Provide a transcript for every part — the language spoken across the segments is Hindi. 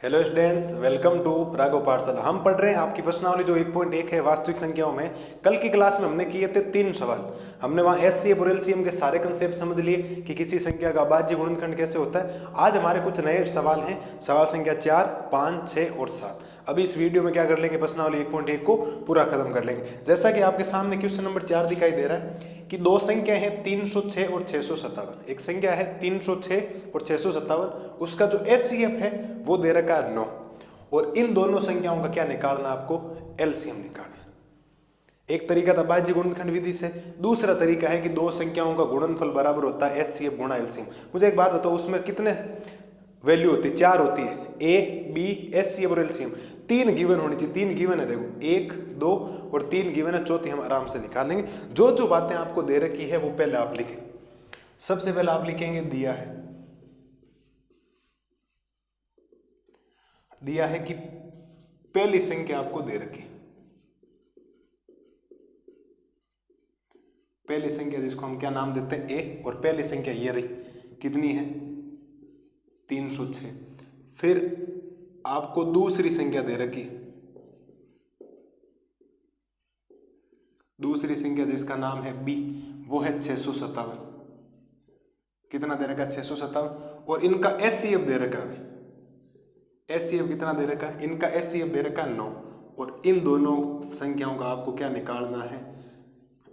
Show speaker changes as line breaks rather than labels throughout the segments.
Hello students, welcome to Raghav Pathshala. हम पढ़ रहे हैं आपकी प्रश्नावली जो 1.1 है वास्तविक संख्याओं में। कल की क्लास में हमने किए थे 3 सवाल। हमने वहाँ एचसीएफ और एलसीएम के सारे कंसेप्ट समझ लिए कि किसी संख्या का अभाज्य गुणनखंड कैसे होता है। आज हमारे कुछ नए सवाल हैं, सवाल संख्या 4, 5, 6 और 7। अभी इस वीडियो में क्या कर लेंगे, प्रश्नावली 1.1 को पूरा खत्म कर लेंगे। जैसा कि आपके सामने क्वेश्चन नंबर 4 दिखाई दे रहा है कि दो संख्या है 306 और 657। एक संख्या है 306 और 657, उसका जो एचसीएफ है वो दे रखा है 9 और इन दोनों संख्याओं का क्या निकालना, आपको एलसीएम निकालना। एक तरीका था अभाज्य गुणनखंड विधि से, दूसरा तरीका है कि दो संख्याओं का गुणनफल बराबर होता है एचसीएफ गुणा एलसीएम। मुझे एक बात बताओ, उसमें कितने वैल्यू होती है? 4 होती है, ए बी एचसीएफ और एलसीएम। 3 गिवन होनी चाहिए, 3 गिवन है, देखो 1 2 और 3 गिवन है, चौथी हम आराम से निकाल लेंगे। जो जो बातें आपको दे रखी है वो पहले आप लिखें। सबसे पहले आप लिखेंगे दिया है कि पहली संख्या आपको दे रखी, पहली संख्या जिसको हम क्या नाम देते हैं ए, और पहली संख्या ये रही, कितनी है 306। फिर आपको दूसरी संख्या दे रखी, दूसरी संख्या जिसका नाम है बी, वो है 657। कितना दे रखा है? 657। और इनका एचसीएफ दे रखा है, एचसीएफ कितना दे रखा है? इनका एचसीएफ दे रखा है 9 और इन दोनों संख्याओं का आपको क्या निकालना है?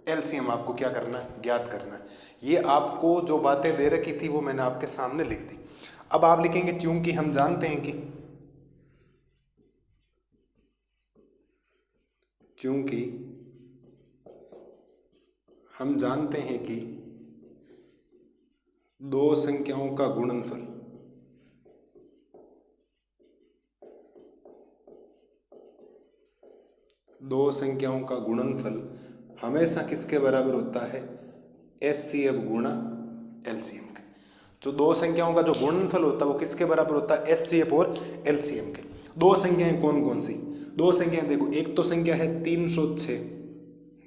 एलसीएम आपको क्या करना है? ज्ञात करना है। ये आपको जो बातें दे रखी थी वो मैंने आपके सामने लिख दी। अब आप लिखेंगे चूंकि हम जानते हैं कि दो संख्याओं का गुणनफल हमेशा किसके बराबर होता है? एचसीएफ गुणा एलसीएम के। जो दो संख्याओं का जो गुणनफल होता है वो किसके बराबर होता है? एचसीएफ और एलसीएम के। दो संख्याएं कौन कौन सी? दो संख्याएं देखो, एक तो संख्या है 306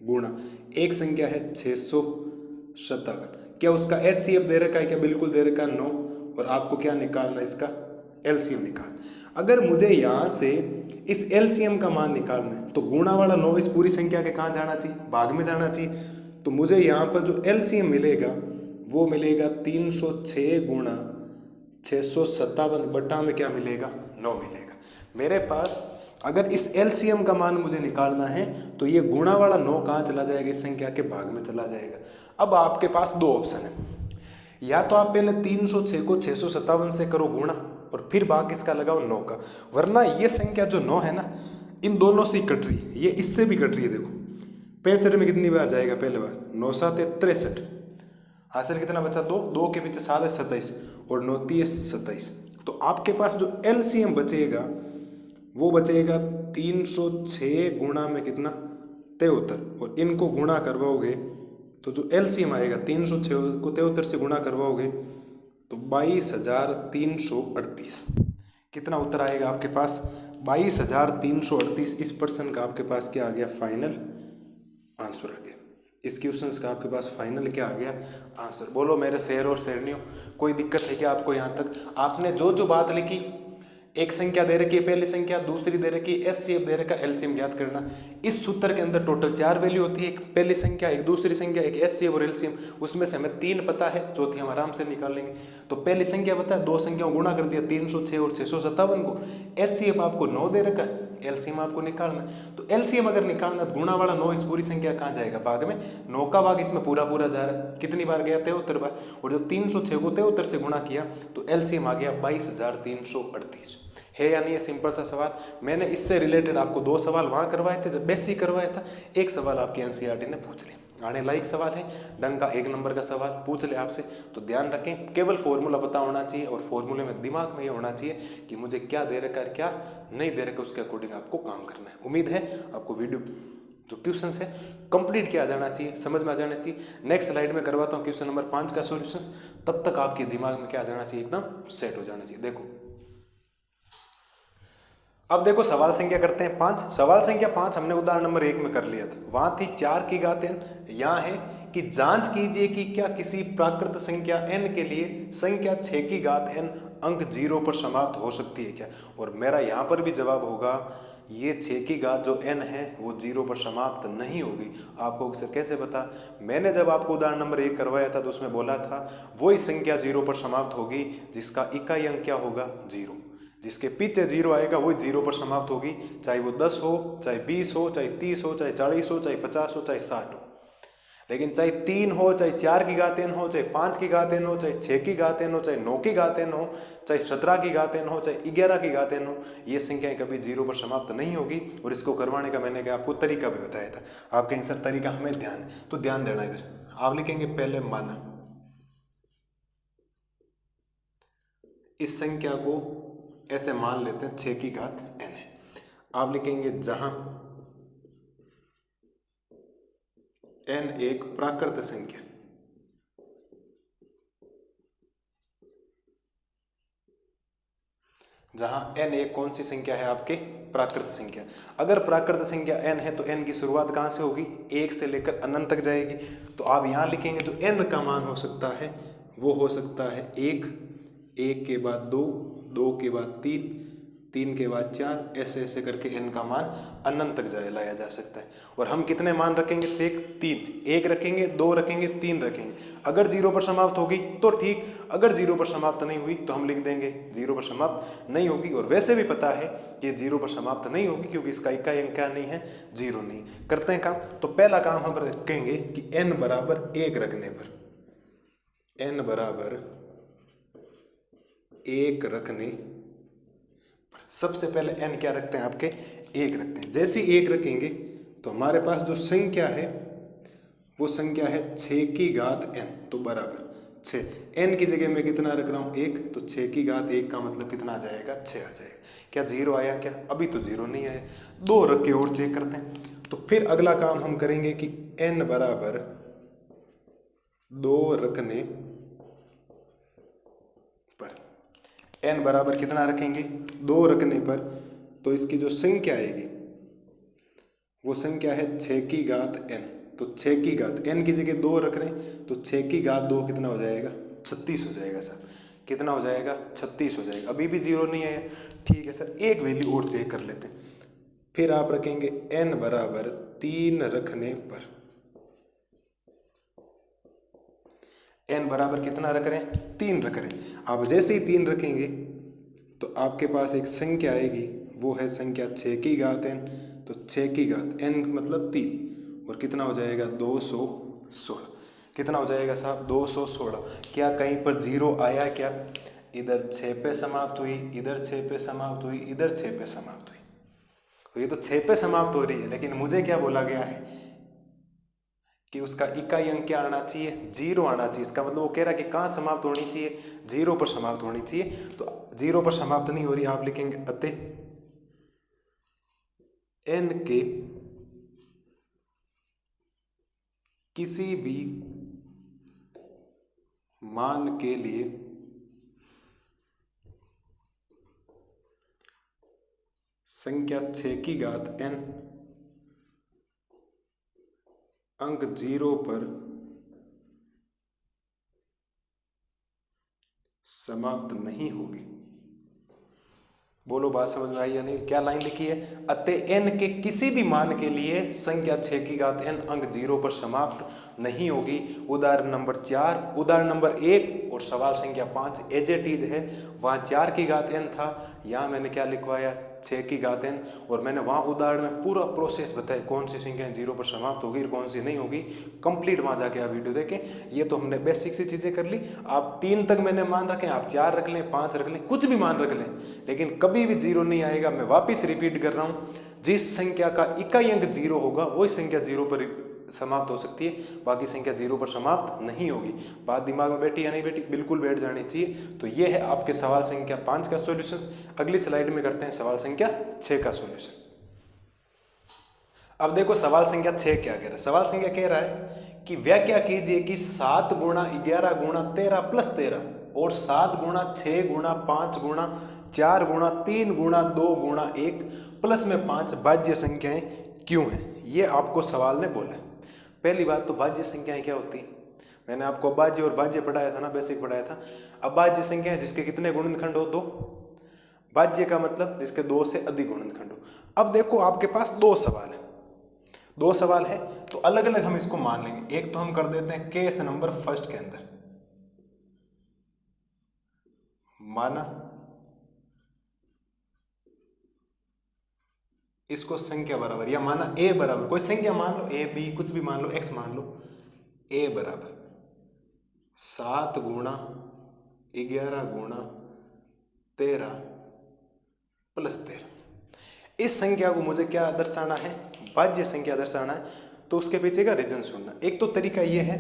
गुणा एक संख्या है 657। क्या उसका एचसीएफ दे रखा है? क्या बिल्कुल दे रखा है 9। और आपको क्या निकालना, इसका एलसीएम निकालना। अगर मुझे यहाँ से इस एलसीएम का मान निकालना है तो गुणा वाला 9 इस पूरी संख्या के कहाँ जाना चाहिए? भाग में जाना चाहिए। तो मुझे यहाँ पर जो एलसीएम मिलेगा वो मिलेगा 306 गुणा 657 बटा में क्या मिलेगा? 9 मिलेगा। मेरे पास अगर इस एलसीएम का मान मुझे निकालना है तो ये गुणा वाला 9 कहाँ चला जाएगा? इस संख्या के भाग में चला जाएगा। अब आपके पास दो ऑप्शन है, या तो आप पहले 306 को 657 से करो गुणा और फिर भाग किसका लगाओ? 9 का। वरना ये संख्या जो 9 है ना, इन दोनों से कट रही है, ये इससे भी कट रही है। देखो 65 में कितनी बार जाएगा? पहले बार 9 7 63, हासिल कितना बचा? 2, 2 के पीछे 7 है 27 और 9 3 27। तो आपके पास जो एलसीएम बचेगा वो बचेगा 306 गुणा में कितना? 73। और इनको गुणा करवाओगे तो जो एलसीएम आएगा 306 को 73 से गुणा करवाओगे तो 22,338। कितना उत्तर आएगा आपके पास? 22,338। इस प्रश्न का आपके पास क्या आ गया? फाइनल आंसर आ गया। इस क्वेश्चन का आपके पास फाइनल क्या आ गया? आंसर। बोलो मेरे शेर और शेरनियों, कोई दिक्कत है क्या आपको? यहाँ तक आपने जो जो बात लिखी, एक संख्या दे रखी है पहली संख्या, दूसरी दे रखी है एचसीएफ दे रखा है, एलसीएम ज्ञात करना। इस सूत्र के अंदर टोटल 4 वैल्यू होती है, एक पहली संख्या, एक दूसरी संख्या, एक एचसीएफ और एलसीएम। उसमें से हमें 3 पता है, चौथी हम आराम से निकाल लेंगे। तो पहली संख्या पता है, दो संख्याओं गुणा कर दिया 306 और 657 को। एचसीएफ आपको 9 दे रखा है, एलसीएम आपको निकालना है। तो एलसीएम अगर निकालना तो गुणा वाला 9 इस पूरी संख्या कहाँ जाएगा? भाग में। 9 का भाग इसमें पूरा पूरा जा रहा है। कितनी बार गया? 73 बार। और जब 306 को 73 से गुणा किया तो एलसीएम आ गया 22,338। है या नहीं? ये सिंपल सा सवाल। मैंने इससे रिलेटेड आपको 2 सवाल वहाँ करवाए थे जब बेसिक करवाया था, एक सवाल आपकी एनसीईआरटी ने पूछ लिया। आने लायक सवाल है, डंग का 1 नंबर का सवाल पूछ ले आपसे। तो ध्यान रखें, केवल फॉर्मूला पता होना चाहिए और फॉर्मूले में दिमाग में ये होना चाहिए कि मुझे क्या दे रखा है, क्या नहीं दे रखा, उसके अकॉर्डिंग आपको काम करना है। उम्मीद है आपको वीडियो जो क्वेश्चन है कंप्लीट किया जाना चाहिए, समझ में आ जाना चाहिए। नेक्स्ट स्लाइड में करवाता हूँ क्वेश्चन नंबर 5 का सॉल्यूशन। तब तक आपके दिमाग में क्या आ जाना चाहिए? एकदम सेट हो जाना चाहिए। देखो अब देखो सवाल संख्या करते हैं 5। सवाल संख्या 5 हमने उदाहरण नंबर 1 में कर लिया था। वहां थी 4 की घात n। यहाँ है कि जांच कीजिए कि क्या किसी प्राकृत संख्या n के लिए संख्या 6 की घात n अंक 0 पर समाप्त हो सकती है क्या? और मेरा यहाँ पर भी जवाब होगा ये 6 की घात जो n है वो 0 पर समाप्त नहीं होगी। आपको सर कैसे पता? मैंने जब आपको उदाहरण नंबर 1 करवाया था तो उसमें बोला था वही संख्या 0 पर समाप्त होगी जिसका इकाई अंक क्या होगा? 0। जिसके पीछे 0 आएगा वही 0 पर समाप्त होगी, चाहे वो 10 हो, चाहे 20 हो, चाहे 30 हो, चाहे 40 हो, चाहे 50 हो, चाहे 60 हो। लेकिन चाहे 3 हो, चाहे 4 की घात n हो, चाहे 5 की घात n हो, चाहे 6 की घात n हो, चाहे 9 की घात n हो, चाहे 17 की घात n हो, चाहे 11 की घात n हो, ये संख्याएं कभी 0 पर समाप्त नहीं होगी। और इसको करवाने का मैंने आपको तरीका भी बताया था। आप कहेंगे सर तरीका हमें ध्यान, तो ध्यान देना इधर। आप लिखेंगे पहले माना, इस संख्या को ऐसे मान लेते हैं 6 की घात n है। आप लिखेंगे जहां n एक प्राकृत संख्या, जहां n एक कौन सी संख्या है? आपके प्राकृत संख्या। अगर प्राकृत संख्या n है तो n की शुरुआत कहां से होगी? 1 से लेकर अनंत तक जाएगी। तो आप यहां लिखेंगे जो n का मान हो सकता है वो हो सकता है 1, 1 के बाद 2, 2 के बाद 3, 3 के बाद 4, ऐसे ऐसे करके n का मान अनंत तक लाया जा सकता है। और हम कितने मान रखेंगे? चेक 3, 1 रखेंगे, 2 रखेंगे, 3 रखेंगे। अगर 0 पर समाप्त होगी तो ठीक, अगर 0 पर समाप्त नहीं हुई तो हम लिख देंगे 0 पर समाप्त नहीं होगी। और वैसे भी पता है कि 0 पर समाप्त नहीं होगी क्योंकि इसका इकाई अंक क्या नहीं है? 0 नहीं। करते हैं काम। तो पहला काम हम रखेंगे कि n बराबर 1 रखने पर, n बराबर 1 रखने सबसे पहले n क्या रखते हैं? आपके 1 रखते हैं। जैसे ही 1 रखेंगे तो हमारे पास जो संख्या है वो संख्या है 6 की घात n, तो बराबर 6। n की जगह मैं कितना रख रहा हूँ? 1, तो 6 की घात 1 का मतलब कितना आ जाएगा? 6 आ जाएगा। क्या 0 आया क्या? अभी तो 0 नहीं आया। 2 रख के और चेक करते हैं। तो फिर अगला काम हम करेंगे कि n बराबर 2 रखने पर, n बराबर कितना रखेंगे? 2 रखने पर, तो इसकी जो संख्या आएगी वो संख्या है 6 की घात n। तो 6 की घात n की जगह 2 रख रहे हैं तो 6 की घात 2 कितना हो जाएगा? 36 हो जाएगा सर। कितना हो जाएगा? 36 हो जाएगा। अभी भी 0 नहीं आया। ठीक है सर, एक वैल्यू और चेक कर लेते हैं। फिर आप रखेंगे n बराबर 3 रखने पर, n बराबर कितना रख रहे हैं? 3 रख रहे हैं। आप जैसे ही 3 रखेंगे तो आपके पास एक संख्या आएगी, वो है संख्या 6 की घात n। तो 6 की घात n मतलब 3, और कितना हो जाएगा? 216। कितना हो जाएगा साहब? 216। क्या कहीं पर 0 आया क्या? इधर 6 पे समाप्त हुई, इधर 6 पे समाप्त हुई, इधर 6 पे समाप्त हुई। तो ये तो 6 पे समाप्त हो रही है, लेकिन मुझे क्या बोला गया है कि उसका इकाई अंक क्या आना चाहिए? 0 आना चाहिए। इसका मतलब वो कह रहा है कि कहाँ समाप्त होनी चाहिए? 0 पर समाप्त होनी चाहिए। तो 0 पर समाप्त नहीं हो रही। आप लिखेंगे अतः n के किसी भी मान के लिए संख्या 6 की घात n अंक 0 पर समाप्त नहीं होगी। बोलो बात समझ में आई या नहीं? क्या लाइन लिखी है? अतः n के किसी भी मान के लिए संख्या 6 की घात n अंक 0 पर समाप्त नहीं होगी। उदाहरण नंबर 4, उदाहरण नंबर 1 और सवाल संख्या 5 एज इट इज है। वहाँ 4 की घात n था, यहाँ मैंने क्या लिखवाया? 6 की घात n। और मैंने वहाँ उदाहरण में पूरा प्रोसेस बताया कौन सी संख्याएं 0 पर समाप्त होगी और कौन सी नहीं होगी। कंप्लीट वहाँ जाके आप वीडियो देखें। ये तो हमने बेसिक सी चीज़ें कर ली। आप 3 तक मैंने मान रखें, आप 4 रख लें, 5 रख लें, कुछ भी मान रख लें, लेकिन कभी भी 0 नहीं आएगा। मैं वापिस रिपीट कर रहा हूँ, जिस संख्या का इकाई अंक 0 होगा वही संख्या 0 पर समाप्त हो सकती है, बाकी संख्या 0 पर समाप्त नहीं होगी। बात दिमाग में बैठी या नहीं बैठी? बिल्कुल बैठ जानी चाहिए। तो ये है आपके सवाल संख्या 5 का सॉल्यूशन। अगली स्लाइड में करते हैं सवाल संख्या 6 का सॉल्यूशन। अब देखो सवाल संख्या 6 क्या कह रहा है। सवाल संख्या कह रहा है कि व्याख्या कीजिए कि 7 गुणा 11 गुणा 13 प्लस 13 और 7 गुणा 6 गुणा 5 गुणा 4 गुणा 3 गुणा 2 गुणा 1 प्लस में 5 भाज्य संख्याएं क्यों हैं? ये आपको सवाल ने बोला। पहली बात तो भाज्य संख्याएं क्या होती है? मैंने आपको भाज्य और भाज्य पढ़ाया था ना, बेसिक पढ़ाया था। अभाज्य संख्या है जिसके कितने गुणनखंड हो? 2। भाज्य का मतलब जिसके 2 से अधिक गुणनखंड हो। अब देखो आपके पास 2 सवाल है, 2 सवाल है तो अलग अलग हम इसको मान लेंगे। एक तो हम कर देते हैं केस नंबर फर्स्ट के अंदर, माना इसको संख्या बराबर, या माना ए बराबर, कोई संख्या मान लो, ए बी कुछ भी मान लो, एक्स मान लो, ए बराबर 7 गुणा 11 गुणा 13 प्लस 13। इस संख्या को मुझे क्या दर्शाना है? भाज्य संख्या दर्शाना है। तो उसके पीछे का रीजन सुनना। एक तो तरीका ये है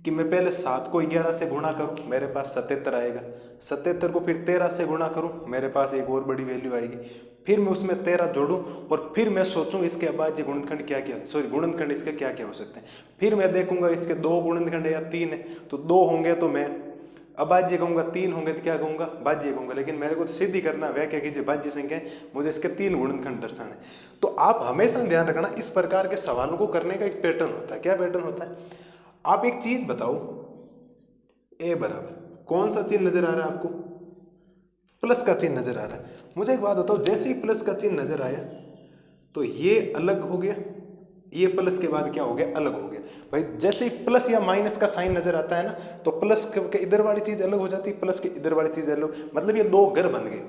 कि मैं पहले 7 को 11 से गुणा करूं, मेरे पास 77 आएगा। 77 को फिर 13 से गुणा करूं, मेरे पास एक और बड़ी वैल्यू आएगी। फिर मैं उसमें 13 जोड़ूं और फिर मैं सोचूं इसके अभाज्य गुणनखंड क्या क्या, गुणनखंड इसके क्या क्या हो सकते हैं। फिर मैं देखूंगा इसके 2 गुणनखंड या 3 है, तो 2 होंगे तो मैं अभाज्य कहूंगा, 3 होंगे तो क्या कहूंगा? भाज्य कहूंगा। लेकिन मेरे को तो सिद्ध ही करना, वह क्या कीजिए भाज्य संख्या है, मुझे इसके 3 गुणनखंड दर्शाना है। तो आप हमेशा ध्यान रखना, इस प्रकार के सवालों को करने का एक पैटर्न होता है। क्या पैटर्न होता है? आप एक चीज बताओ, ए बराबर कौन सा चिन्ह नजर आ रहा है आपको? प्लस का चिन्ह नजर आ रहा है। मुझे एक बात बताओ, जैसे ही प्लस का चिन्ह नजर आया तो ये अलग हो गया, ये प्लस के बाद क्या हो गया? अलग हो गया। भाई जैसे ही प्लस या माइनस का साइन नजर आता है ना, तो प्लस के इधर वाली चीज अलग हो जाती है, प्लस के इधर वाली चीज अलग, मतलब ये 2 घर बन गए।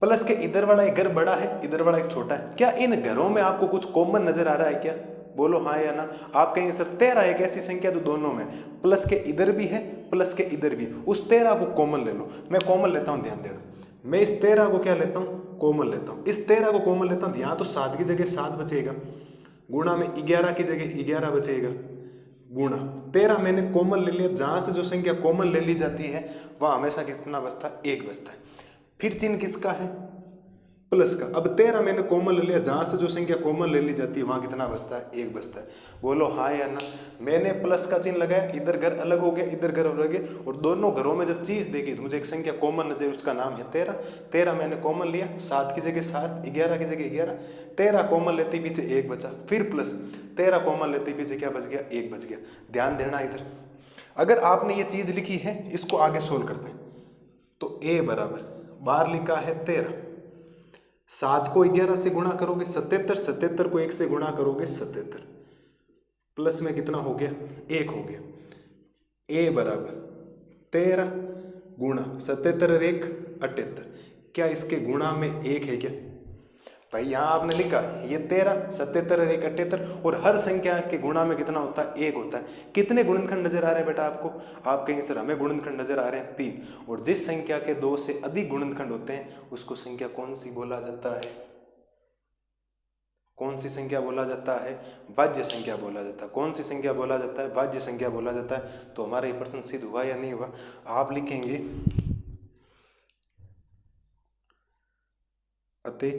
प्लस के इधर वाला एक घर बड़ा है, इधर वाला एक छोटा है। क्या इन घरों में आपको कुछ कॉमन नजर आ रहा है क्या? बोलो हाँ या ना। आप कहेंगे सर 13 एक ऐसी संख्या जो दोनों में, प्लस के इधर भी है प्लस के इधर भी, उस 13 को कॉमन ले लो। मैं कॉमन लेता हूं, ध्यान देना, मैं इस 13 को क्या लेता हूं? कॉमन लेता हूं। इस 13 को कॉमन लेता हूं, यहां तो 7 की जगह 7 बचेगा, गुणा में 11 की जगह 11 बचेगा, गुणा 13 मैंने कॉमन ले लिया। जहां से जो संख्या कॉमन ले ली जाती है वह हमेशा कितना बचता है? 1 बचता है। फिर चिन्ह किसका है? प्लस का। अब 13 मैंने कॉमन ले लिया, जहां से जो संख्या कॉमन ले ली जाती है वहां कितना बचता है? 1 बचता है। बोलो हाँ या ना। मैंने प्लस का चिन्ह लगाया, इधर घर अलग हो गया, इधर घर अलग गया, और दोनों घरों में जब चीज देखी तो मुझे एक संख्या कॉमन नजर, उसका नाम है 13। 13 मैंने कॉमन लिया, 7 की जगह 7, 11 की जगह 11, 13 कॉमन लेते ही पीछे 1 बचा, फिर प्लस 13 कॉमन लेते ही पीछे क्या बच गया? 1 बच गया। ध्यान देना इधर, अगर आपने ये चीज लिखी है, इसको आगे सोल्व करते हैं। तो ए बराबर बाहर लिखा है 13, 7 को 11 से गुणा करोगे 77, 77 को 1 से गुणा करोगे 77, प्लस में कितना हो गया? 1 हो गया। ए बराबर 13 गुणा 77 और 1 78। क्या इसके गुणा में 1 है क्या? भाई यहां आपने लिखा ये 13, 77 और 1 78, और हर संख्या के गुणा में कितना होता है? 1 होता है। कितने गुणनखंड नजर आ रहे हैं बेटा आपको? आप कहेंगे सर हमें गुणनखंड नजर आ रहे हैं 3, और जिस संख्या के 2 से अधिक गुणनखंड होते हैं उसको संख्या कौन सी बोला जाता है? कौन सी संख्या बोला जाता है? भाज्य संख्या बोला जाता है। कौन सी संख्या बोला जाता है? भाज्य संख्या बोला जाता है। तो हमारा ये प्रश्न सिद्ध हुआ या नहीं हुआ? आप लिखेंगे अतः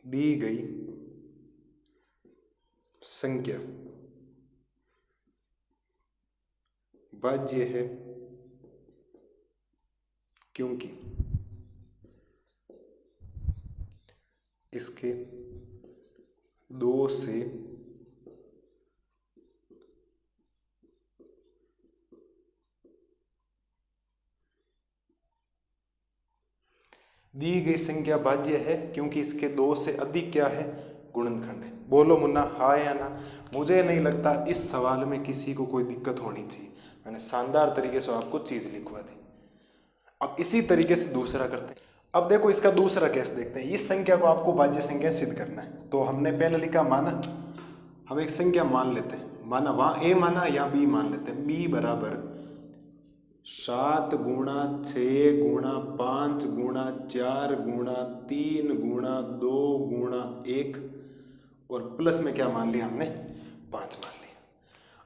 दी गई संख्या भाज्य है क्योंकि इसके 2 से दी गई संख्या भाज्य है क्योंकि इसके 2 से अधिक क्या है? गुणनखंड है। बोलो मुन्ना हाँ या ना। मुझे नहीं लगता इस सवाल में किसी को कोई दिक्कत होनी चाहिए। मैंने शानदार तरीके से आपको चीज लिखवा दी। अब इसी तरीके से दूसरा करते हैं। अब देखो इसका दूसरा केस देखते हैं। इस संख्या को आपको भाज्य संख्या सिद्ध करना है। तो हमने पहले लिखा माना, हम एक संख्या मान लेते हैं, माना वहां ए माना या बी मान लेते हैं। बी बराबर 7 गुणा 6 गुणा 5 गुणा 4 गुणा 3 गुणा 2 गुणा 1, और प्लस में क्या मान लिया हमने? 5 मान लिया।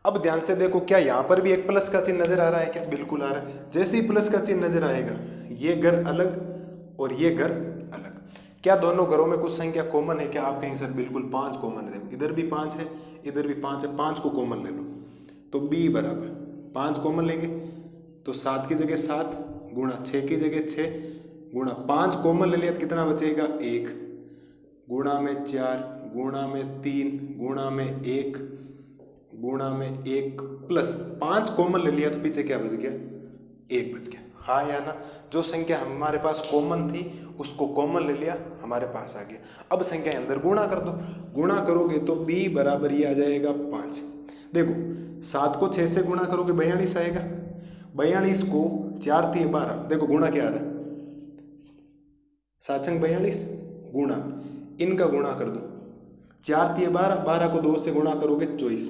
अब ध्यान से देखो, क्या यहां पर भी एक प्लस का चिन्ह नजर आ रहा है क्या? बिल्कुल आ रहा है। जैसे ही प्लस का चिन्ह नजर आएगा, ये घर अलग और ये घर अलग। क्या दोनों घरों में कुछ संख्या कॉमन है क्या? आप कहेंगे सर बिल्कुल 5 कॉमन है। इधर भी 5 है, इधर भी 5 है, 5 को कॉमन ले लो। तो बी बराबर 5 कॉमन लेंगे तो 7 की जगह 7 गुणा 6 की जगह 6 गुणा 5 कॉमन ले लिया तो कितना बचेगा? 1 गुणा में 4 गुणा में 3 गुणा में 1 गुणा में 1 प्लस 5 कॉमन ले लिया तो पीछे क्या बच गया, 1 बच गया। हाँ या ना, जो संख्या हमारे पास कॉमन थी उसको कॉमन ले लिया, हमारे पास आ गया। अब संख्या के अंदर गुणा कर दो, गुणा करोगे तो b बराबर ये आ जाएगा 5। देखो 7 को 6 से गुणा करोगे 42 आएगा, 42 को 4 3 12, देखो गुणा क्या आ रहा है, 7 छंग 42 गुणा, इनका गुणा कर दो, 4 3 12, 12 को 2 से गुणा करोगे 24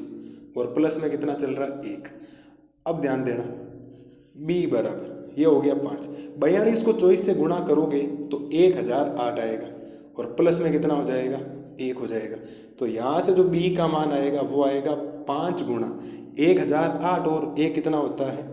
और प्लस में कितना चल रहा है 1। अब ध्यान देना b बराबर ये हो गया 5, 42 को 24 से गुणा करोगे तो 1008 आएगा और प्लस में कितना हो जाएगा 1 हो जाएगा। तो यहाँ से जो b का मान आएगा वो आएगा 5 गुणा 1008 और 1 कितना होता है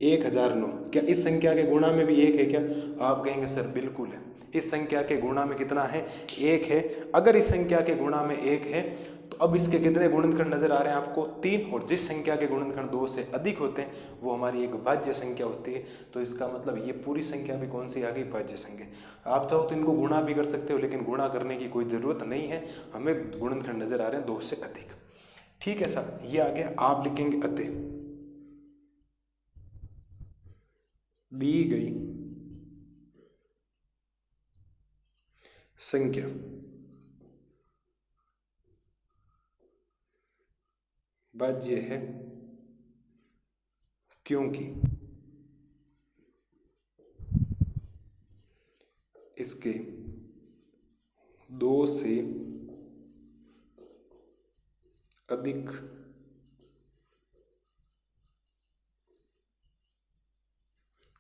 1009। क्या इस संख्या के गुणा में भी 1 है क्या? आप कहेंगे सर बिल्कुल है, इस संख्या के गुणा में कितना है 1 है। अगर इस संख्या के गुणा में 1 है तो अब इसके कितने गुणनखंड नजर आ रहे हैं आपको 3, और जिस संख्या के गुणनखंड 2 से अधिक होते हैं वो हमारी एक भाज्य संख्या होती है। तो इसका मतलब ये पूरी संख्या भी कौन सी आ गई, भाज्य संख्या। आप चाहो तो इनको गुणा भी कर सकते हो, लेकिन गुणा करने की कोई ज़रूरत नहीं है, हमें गुणनखंड नजर आ रहे हैं 2 से अधिक। ठीक है सर, ये आ गया। आप लिखेंगे अतः दी गई संख्या भाज्य है क्योंकि इसके 2 से अधिक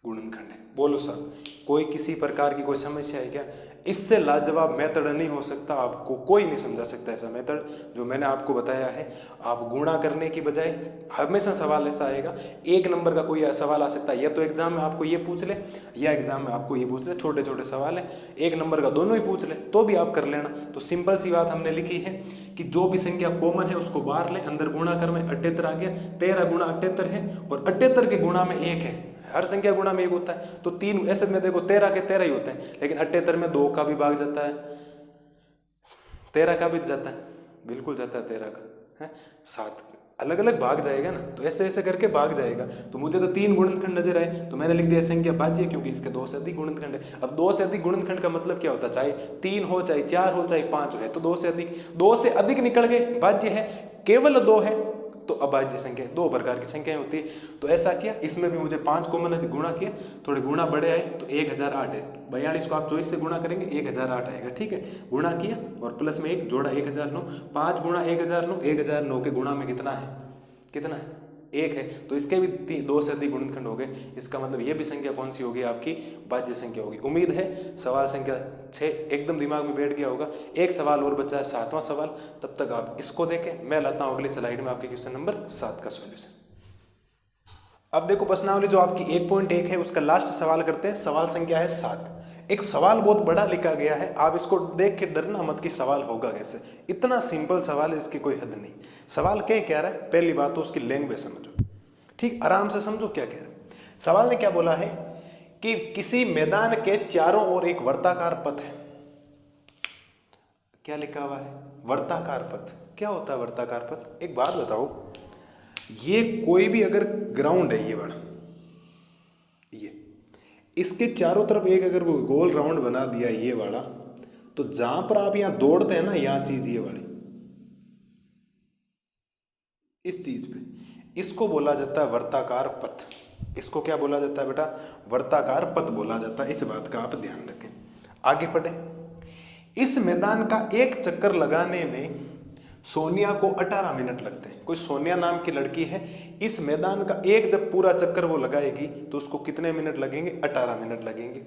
गुणनखंड है। बोलो सर कोई किसी प्रकार की कोई समस्या है क्या? इससे लाजवाब मेथड नहीं हो सकता, आपको कोई नहीं समझा सकता ऐसा मेथड जो मैंने आपको बताया है। आप गुणा करने की बजाय हमेशा सवाल ऐसा आएगा, 1 नंबर का कोई सवाल आ सकता है, या तो एग्जाम में आपको ये पूछ ले या एग्जाम में आपको ये पूछ ले, छोटे छोटे सवाल है, 1 नंबर का दोनों ही पूछ ले तो भी आप कर लेना। तो सिंपल सी बात हमने लिखी है कि जो भी संख्या कॉमन है उसको बाहर ले, अंदर गुणा कर में 78 आ गया, 13 गुणा 78 है और 78 के गुणा में 1 है, हर संख्या गुणा में 1 होता है। तो 3 ऐसे में देखो 13 के 13 ही होते हैं, लेकिन 78 में 2 का भी भाग जाता है, 13 का भी जाता है, बिल्कुल जाता है 13 का है, 7 अलग अलग भाग जाएगा ना, तो ऐसे ऐसे करके भाग जाएगा। तो मुझे तो 3 गुणनखंड नजर आए तो मैंने लिख दिया संख्या भाज्य क्योंकि इसके 2 से अधिक गुणनखंड है। अब 2 से अधिक गुणनखंड का मतलब क्या होता है, चाहे 3 हो चाहे 4 हो चाहे 5 हो, तो 2 से अधिक निकल गए, भाज्य है, केवल 2 है तो अभाज्य संख्या। 2 प्रकार की संख्याएं होती है। तो ऐसा किया, इसमें भी मुझे 5 कॉमन है, गुणा किया, थोड़े गुणा बड़े आए तो 1008 है, 42 को आप 24 से गुणा करेंगे 1008 आएगा। ठीक है, गुणा किया और प्लस में 1 जोड़ा 1009, 5 गुणा 1009, 1009 के गुणा में कितना है 1 है, तो इसके भी 2 से अधिक गुणनखंड हो गए। इसका मतलब ये भी संख्या कौन सी होगी, आपकी भाज्य संख्या होगी। उम्मीद है सवाल संख्या 6 एकदम दिमाग में बैठ गया होगा। एक सवाल और बचा है, 7वां सवाल, तब तक आप इसको देखें। मैं लाता हूँ अगली स्लाइड में आपके क्वेश्चन नंबर 7 का सॉल्यूशन। अब देखो प्रश्नावली जो आपकी 1.1 है उसका लास्ट सवाल करते हैं। सवाल संख्या है 7। एक सवाल बहुत बड़ा लिखा गया है, आप इसको देख के डरना मत कि सवाल होगा कैसे, इतना सिंपल सवाल है, इसकी कोई हद नहीं। सवाल क्या रहा है, पहली बात तो उसकी लैंग्वेज समझो, ठीक, आराम से समझो क्या कह रहा है। सवाल ने क्या बोला है कि किसी मैदान के चारों ओर एक वर्ताकार पथ है। क्या लिखा हुआ है, वर्ताकार पथ। क्या होता है वर्ताकार पथ? एक बात बताओ, ये कोई भी अगर ग्राउंड है, ये बड़ा, ये इसके चारों तरफ एक अगर वो गोल राउंड बना दिया ये वाला, तो जहां पर आप यहां दौड़ते हैं ना, यहां चीज ये वाली, इस चीज पे, इसको बोला जाता है वर्ताकार पथ। इसको क्या बोला जाता है बेटा, वर्ताकार पथ बोला जाता है। इस बात का आप ध्यान रखें। आगे पढ़े। इस मैदान का एक चक्कर लगाने में सोनिया को 18 मिनट लगते हैं। कोई सोनिया नाम की लड़की है, इस मैदान का एक जब पूरा चक्कर वो लगाएगी तो उसको कितने मिनट लगेंगे, 18 मिनट लगेंगे।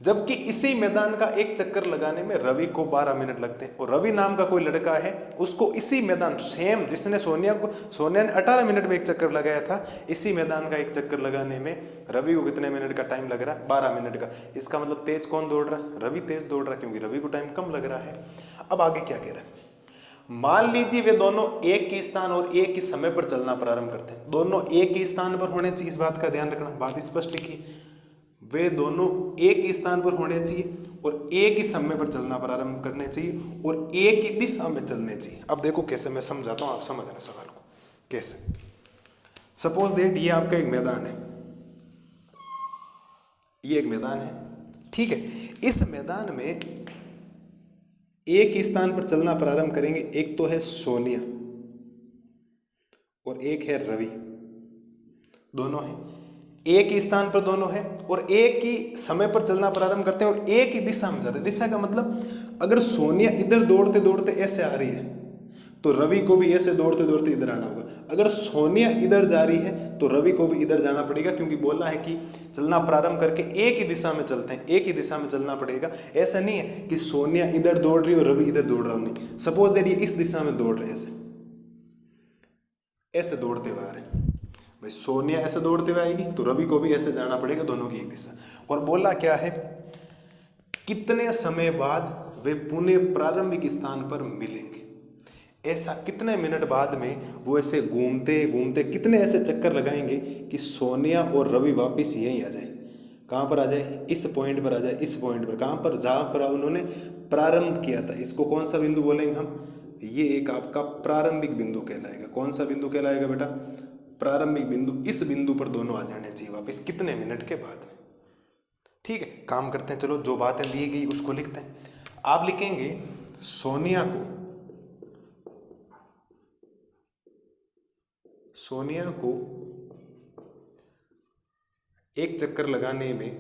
जबकि इसी मैदान का एक चक्कर लगाने में रवि को 12 मिनट लगते हैं। और रवि नाम का कोई लड़का है, उसको इसी मैदान, सेम जिसने सोनिया ने 18 मिनट में एक चक्कर लगाया था, इसी मैदान का एक चक्कर लगाने में रवि को कितने मिनट का टाइम लग रहा है, 12 मिनट का। इसका मतलब तेज कौन दौड़ रहा है, रवि तेज दौड़ रहा है, क्योंकि रवि को टाइम कम लग रहा है। अब आगे क्या कह रहा है, मान लीजिए वे दोनों एक ही स्थान और एक ही समय पर चलना प्रारंभ करते हैं। दोनों एक ही स्थान पर होने चाहिए, इस बात का ध्यान रखना, बात स्पष्ट लिखिए। वे दोनों एक ही स्थान पर होने चाहिए और एक ही समय पर चलना प्रारंभ करने चाहिए और एक ही दिशा में चलने चाहिए। अब देखो कैसे मैं समझाता हूँ, आप समझना सवाल को कैसे। सपोज दैट ये आपका एक मैदान है, ये एक मैदान है, ठीक है। इस मैदान में एक ही स्थान पर चलना प्रारंभ करेंगे, एक तो है सोनिया और एक है रवि, दोनों हैं एक ही स्थान पर, दोनों हैं और एक ही समय पर चलना प्रारंभ करते हैं और एक ही दिशा में जाते हैं। दिशा का मतलब अगर सोनिया इधर दौड़ते दौड़ते ऐसे आ रही है तो रवि को भी ऐसे दौड़ते दौड़ते इधर आना होगा। अगर सोनिया इधर जा रही है तो रवि को भी इधर जाना पड़ेगा, क्योंकि बोला है कि चलना प्रारंभ करके एक ही दिशा में चलते हैं, एक ही दिशा में चलना पड़ेगा। ऐसा नहीं है कि सोनिया इधर दौड़ रही है और रवि इधर दौड़ रहा हो, नहीं। सपोज दैट ये इस दिशा में दौड़ रहे हैं, ऐसे दौड़ते हुए आ रहे हैं, भाई सोनिया ऐसे दौड़ते हुए आएगी तो रवि को भी ऐसे जाना पड़ेगा, दोनों की एक दिशा। और बोला क्या है, कितने समय बाद वे पुनः प्रारंभिक स्थान पर मिलेंगे। ऐसा कितने मिनट बाद में वो ऐसे घूमते घूमते कितने ऐसे चक्कर लगाएंगे कि सोनिया और रवि वापस यहीं आ जाए। कहाँ पर आ जाए, इस पॉइंट पर आ जाए, इस पॉइंट पर, कहाँ पर, जहाँ पर उन्होंने प्रारंभ किया था। इसको कौन सा बिंदु बोलेंगे हम, ये एक आपका प्रारंभिक बिंदु कहलाएगा। कौन सा बिंदु कहलाएगा बेटा, प्रारंभिक बिंदु। इस बिंदु पर दोनों आ जाने चाहिए वापस, कितने मिनट के बाद में। ठीक है, काम करते हैं, चलो जो बातें दी गई उसको लिखते हैं। आप लिखेंगे सोनिया को एक चक्कर लगाने में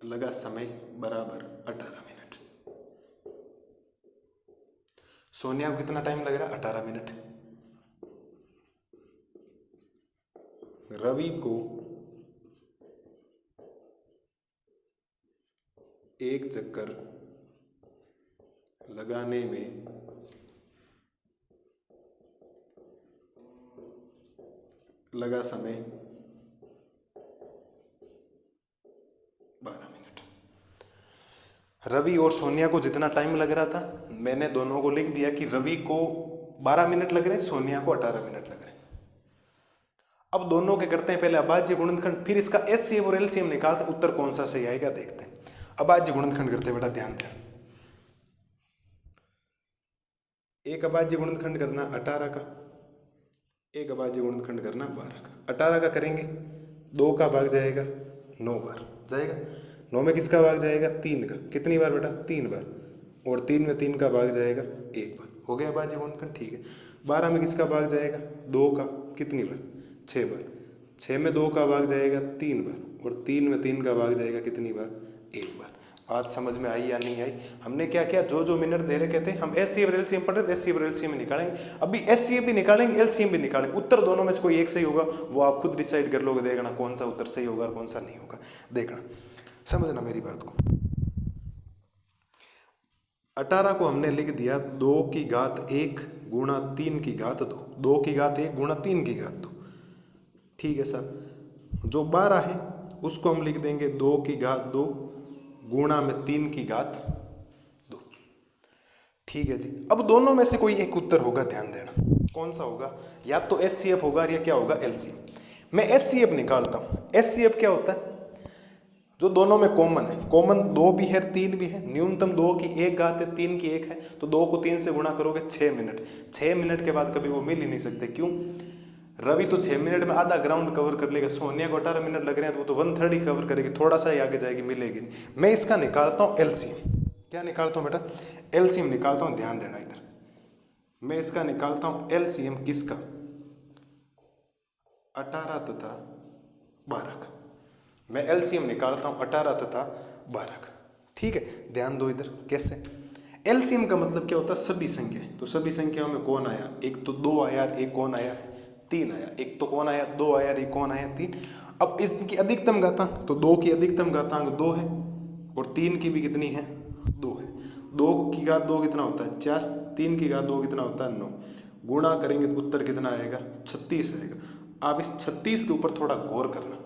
लगा समय बराबर 18 मिनट। सोनिया को कितना टाइम लग रहा है, 18 मिनट। रवि को एक चक्कर लगाने में लगा समय 12 मिनट। रवि और सोनिया को जितना टाइम लग रहा था, मैंने दोनों को लिख दिया कि रवि को 12 मिनट लग रहे हैं, सोनिया को 18 मिनट लग रहे हैं। अब दोनों के करते हैं पहले अभाज्य गुणनखंड, फिर इसका एचसीएफ और एलसीएम निकालते हैं, उत्तर कौन सा सही आएगा देखते हैं। अभाज्य गुणनखंड करते हैं बेटा, ध्यान दें। एक अभाज्य गुणनखंड करना 18 का, एक अभाज्य गुणनखंड करना 12 का। 18 का करेंगे, 2 का भाग जाएगा 9 बार जाएगा, 9 में किसका भाग जाएगा, 3 का। कितनी बार बेटा, 3 बार। और 3 में 3 का भाग जाएगा 1 बार, हो गया अभाज्य गुणनखंड। ठीक है, 12 में किसका भाग जाएगा, 2 का। कितनी बार, 6 बार। 6 में 2 का भाग जाएगा 3 बार और 3 में 3 का भाग जाएगा कितनी बार, 1 बार। बात समझ में आई या नहीं आई। हमने क्या किया, जो मिनट दे रखे थे हम एचसीएफ और एलसीएम पढ़ रहे थे, एचसीएफ और एलसीएम निकालेंगे। अभी एचसीएफ भी निकालेंगे, एलसीएम भी निकालेंगे। उत्तर दोनों में से कोई एक सही होगा, वो आप खुद डिसाइड कर लोगे, देखना कौन सा उत्तर सही होगा और कौन सा नहीं होगा। देखना, समझना मेरी बात को। 18 को हमने लिख दिया 2 की घात 1 गुणा 3 की घात 2, 2 की घात 1 गुणा 3 की घात 2। ठीक है सर। जो 12 है उसको हम लिख देंगे 2 की घात 2 गुणा में 3 की घात 2। ठीक है जी। अब दोनों में से कोई एक उत्तर होगा, ध्यान देना। कौन सा होगा, या तो एचसीएफ होगा या क्या होगा, एलसीएम। मैं एचसीएफ निकालता हूं। एचसीएफ क्या होता है, जो दोनों में कॉमन है। कॉमन 2 भी है 3 भी है, न्यूनतम 2 की 1 घात है, 3 की 1 है, तो 2 को 3 से गुणा करोगे 6 मिनट। 6 मिनट के बाद कभी वो मिल ही नहीं सकते। क्यों, रवि तो 6 मिनट में आधा ग्राउंड कवर कर लेगा, सोनिया को 18 मिनट लग रहे हैं तो वो तो 1/3 ही कवर करेगी, थोड़ा सा ही आगे जाएगी, मिलेगी नहीं। मैं इसका निकालता हूँ एलसीएम। क्या निकालता हूँ बेटा, एलसीएम निकालता हूँ, ध्यान देना इधर। मैं इसका निकालता हूँ एलसीएम किसका, 18 तथा 12 का। मैं एलसीएम निकालता हूँ 18 तथा 12 का। ठीक है, ध्यान दो इधर कैसे। एलसीएम का मतलब क्या होता है, सभी संख्याएं। तो सभी संख्याओं में कौन आया, एक तो 2 आया, एक कौन आया है, 3 आया। एक तो कौन आया, 2 आया, एक कौन आया, 3। अब इसकी अधिकतम घातांक, तो 2 की अधिकतम घातांक 2 है और 3 की भी कितनी है, 2 है। 2 की घात 2 कितना होता है, 4। 3 की घात 2 कितना होता है, 9। गुणा करेंगे तो उत्तर कितना आएगा, 36 आएगा। आप इस 36 के ऊपर थोड़ा गौर करना।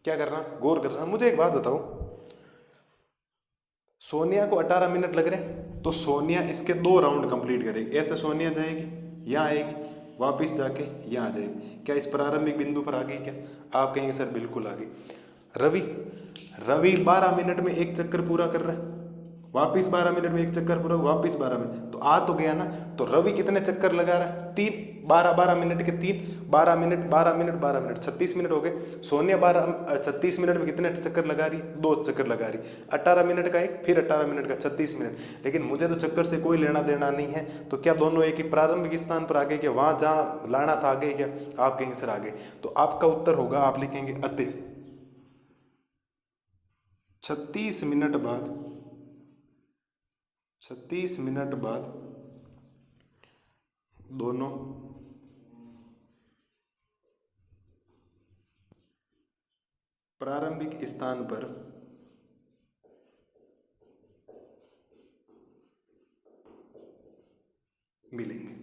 क्या करना, गौर करना। मुझे एक बात बताओ, सोनिया को 18 मिनट लग रहे हैं, तो सोनिया इसके 2 राउंड कंप्लीट करेगी। ऐसे सोनिया जाएगी, यहाँ आएगी, वापस जाके यहाँ आ जाएगी। क्या इस प्रारंभिक बिंदु पर आ गई क्या? आप कहेंगे सर बिल्कुल आ गई। रवि 12 मिनट में एक चक्कर पूरा कर रहा है, वापिस 12 मिनट में एक चक्कर पूरा, वापिस 12 मिनट, तो आ तो गया ना। तो रवि कितने चक्कर लगा रहा है? 3, 12 मिनट के 3, 12 मिनट 12 मिनट 12 मिनट 36 मिनट हो गए। सोनिया 36 मिनट में कितने चक्कर लगा रही है? 2 चक्कर लगा रही है। 18 मिनट का एक, फिर 18 मिनट का 36 मिनट। लेकिन मुझे तो चक्कर से कोई लेना देना नहीं है, तो क्या दोनों एक ही प्रारंभिक स्थान पर आ गए क्या? वहाँ जहाँ लाना था आ गए क्या? आप कहेंगे सर आ गए। तो आपका उत्तर होगा, आप लिखेंगे अतः 36 मिनट बाद दोनों प्रारंभिक स्थान पर मिलेंगे।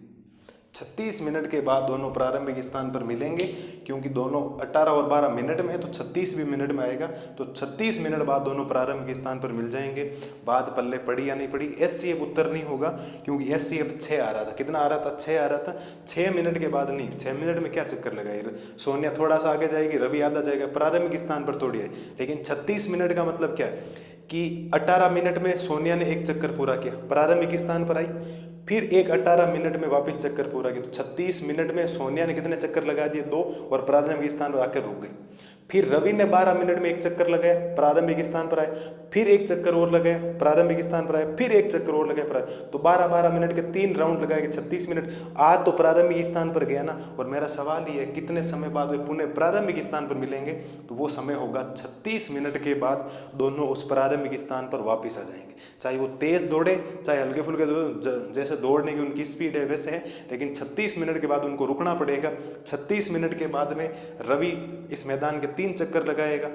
36 मिनट के बाद दोनों प्रारंभिक स्थान पर मिलेंगे, क्योंकि दोनों 18 और 12 मिनट में है, तो 36 भी मिनट में आएगा। तो 36 मिनट बाद दोनों प्रारंभिक स्थान पर मिल जाएंगे। बात पल्ले पड़ी या नहीं पड़ी? SCF उत्तर नहीं होगा, क्योंकि SCF 6 आ रहा था। कितना आ रहा था? 6 आ रहा था। 6 मिनट के बाद नहीं, 6 मिनट में क्या चक्कर लगाएगी? सोनिया थोड़ा सा आगे जाएगी, रवि आधा जाएगा, प्रारंभिक स्थान पर थोड़ी है। लेकिन 36 मिनट का मतलब क्या है कि 18 मिनट में सोनिया ने एक चक्कर पूरा किया, प्रारंभिक स्थान पर आई, फिर एक 18 मिनट में वापस चक्कर पूरा किया। तो 36 मिनट में सोनिया ने कितने चक्कर लगा दिए? 2, और प्रारंभिक स्थान पर आकर रुक गई। फिर रवि ने 12 मिनट में एक चक्कर लगाया, प्रारंभिक स्थान पर आए, फिर एक चक्कर और लगाया, प्रारंभिक स्थान पर आए, फिर एक चक्कर और लगाया, तो 12 मिनट के 3 राउंड लगाए, 36 मिनट। आज तो प्रारंभिक स्थान पर गया ना। और मेरा सवाल ये है, कितने समय बाद वे पुनः प्रारंभिक स्थान पर मिलेंगे? तो वो समय होगा 36 मिनट के बाद दोनों उस प्रारंभिक स्थान पर वापस आ जाएंगे। चाहे वो तेज दौड़े, चाहे हल्के फुल्के जैसे दौड़ने की उनकी स्पीड है वैसे है, लेकिन 36 मिनट के बाद उनको रुकना पड़ेगा। 36 मिनट के बाद में रवि इस मैदान के 3 चक्कर लगाएगा,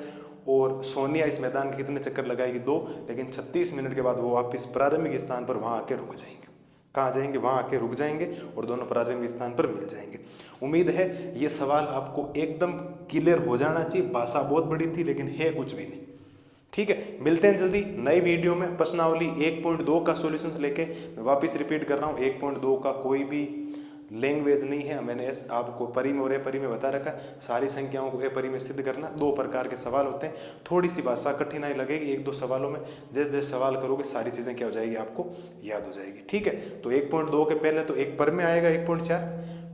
और सोनिया इस मैदान के कितने चक्कर लगाएगी? 2। लेकिन 36 मिनट के बाद वो वापस प्रारंभिक स्थान पर वहाँ आके रुक जाएंगे। कहाँ जाएंगे? वहाँ आके रुक जाएंगे, और दोनों प्रारंभिक स्थान पर मिल जाएंगे। उम्मीद है ये सवाल आपको एकदम क्लियर हो जाना चाहिए। भाषा बहुत बड़ी थी, लेकिन है कुछ भी नहीं। ठीक है, मिलते हैं जल्दी नई वीडियो में। प्रश्नावली 1.2 का सॉल्यूशंस लेके मैं वापस रिपीट कर रहा हूँ। 1.2 का कोई भी लैंग्वेज नहीं है। मैंने आपको परिमेय और अपरिमेय बता रखा है। सारी संख्याओं को अपरिमेय सिद्ध करना। 2 प्रकार के सवाल होते हैं। थोड़ी सी भाषा कठिनाई लगेगी 1-2 सवालों में। जैसे जैसे सवाल करोगे सारी चीज़ें क्या हो जाएगी, आपको याद हो जाएगी। ठीक है, तो 1.2 के पहले तो एक परिमेय आएगा 1.4,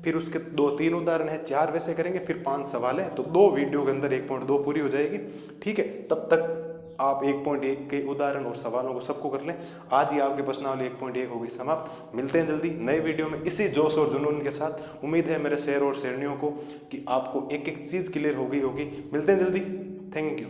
फिर उसके 2-3 उदाहरण है, 4 वैसे करेंगे, फिर 5 सवाल है। तो 2 वीडियो के अंदर 1.2 पूरी हो जाएगी। ठीक है, तब तक आप 1.1 के उदाहरण और सवालों को सबको कर लें। आज ही आपके प्रश्नावली 1.1 होगी समाप्त। मिलते हैं जल्दी नए वीडियो में इसी जोश और जुनून के साथ। उम्मीद है मेरे शेर और शेरनियों को कि आपको एक एक चीज़ क्लियर हो गई होगी। मिलते हैं जल्दी। Thank you.